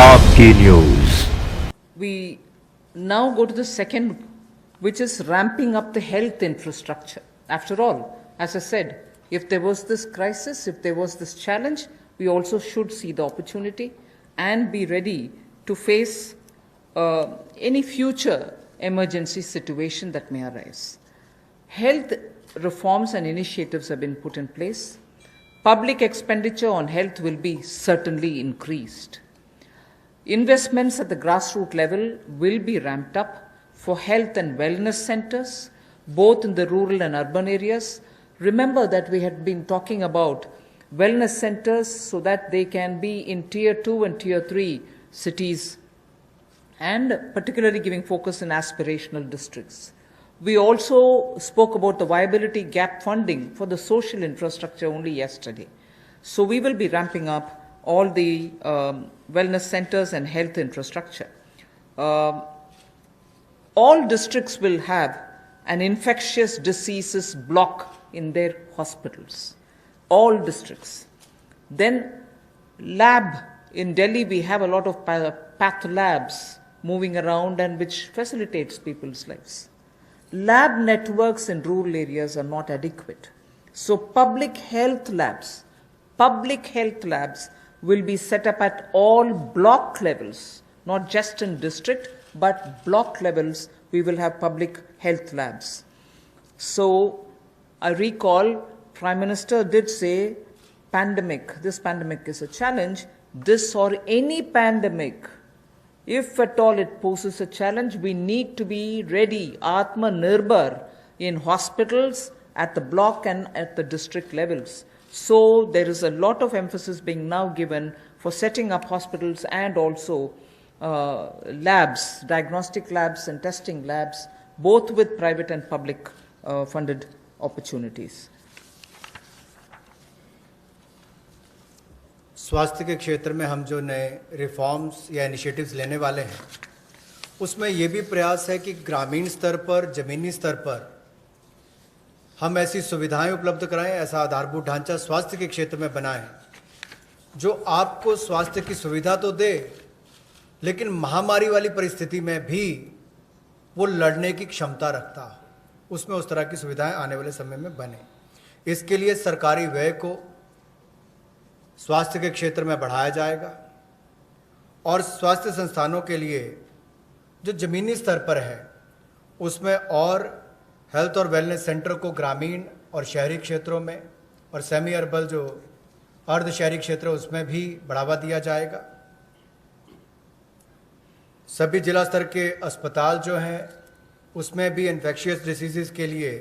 आपकी news. We now go to the second, which is ramping up the health infrastructure. After all, as I said, if there was this crisis, if there was this challenge, we also should see the opportunity and be ready to face any future emergency situation that may arise. Health reforms and initiatives have been put in place. Public expenditure on health will be certainly increased. Investments at the grassroots level will be ramped up for health and wellness centers, both in the rural and urban areas. Remember that we had been talking about wellness centers so that they can be in tier 2 and tier 3 cities, and particularly giving focus in aspirational districts. We also spoke about the viability gap funding for the social infrastructure only yesterday. So we will be ramping up all the wellness centers and health infrastructure. All districts will have an infectious diseases block in their hospitals. All districts. Then lab, in Delhi we have a lot of path labs moving around and which facilitates people's lives. Lab networks in rural areas are not adequate. So public health labs will be set up at all block levels, not just in district, but block levels. We will have public health labs. So I recall Prime Minister did say this pandemic is a challenge. This or any pandemic, if at all it poses a challenge, we need to be ready, Atma Nirbhar, in hospitals, at the block and at the district levels. So there is a lot of emphasis being now given for setting up hospitals and also labs, diagnostic labs and testing labs, both with private and public funded opportunities. स्वास्थ्य के क्षेत्र में हम जो नए reforms या initiatives लेने वाले हैं, उसमें ये भी प्रयास है कि ग्रामीण स्तर पर, ज़मीनी स्तर पर हम ऐसी सुविधाएं उपलब्ध कराएं, ऐसा आधारभूत ढांचा स्वास्थ्य के क्षेत्र में बनाएं जो आपको स्वास्थ्य की सुविधा तो दे, लेकिन महामारी वाली परिस्थिति में भी वो लड़ने की क्षमता रखता हो। उसमें उस तरह की सुविधाएं आने वाले समय में बने। इसके लिए सरकारी व्यय को स्वास्थ्य के क्षेत्र में बढ़ाया जाएगा और स्वास्थ्य संस्थानों के लिए जो ज़मीनी स्तर पर है उसमें और हेल्थ और वेलनेस सेंटर को ग्रामीण और शहरी क्षेत्रों में और सेमी अर्बन जो अर्ध शहरी क्षेत्र है उसमें भी बढ़ावा दिया जाएगा। सभी जिला स्तर के अस्पताल जो हैं उसमें भी इन्फेक्शियस डिसीज़ के लिए,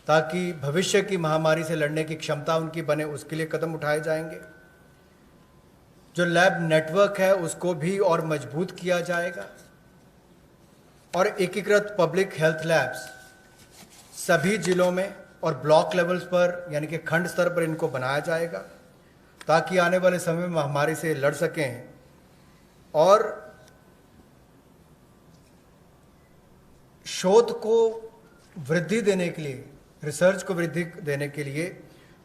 ताकि भविष्य की महामारी से लड़ने की क्षमता उनकी बने, उसके लिए कदम उठाए जाएंगे। जो लैब नेटवर्क है उसको भी और मजबूत किया जाएगा और एकीकृत पब्लिक हेल्थ लैब्स सभी जिलों में और ब्लॉक लेवल्स पर यानी कि खंड स्तर पर इनको बनाया जाएगा ताकि आने वाले समय में महामारी से लड़ सकें। और शोध को वृद्धि देने के लिए, रिसर्च को वृद्धि देने के लिए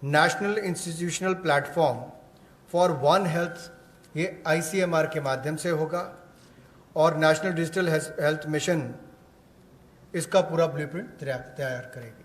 national institutional platform for one health, ये ICMR के माध्यम से होगा और नेशनल डिजिटल हेल्थ मिशन इसका पूरा ब्लूप्रिंट तैयार करेगा।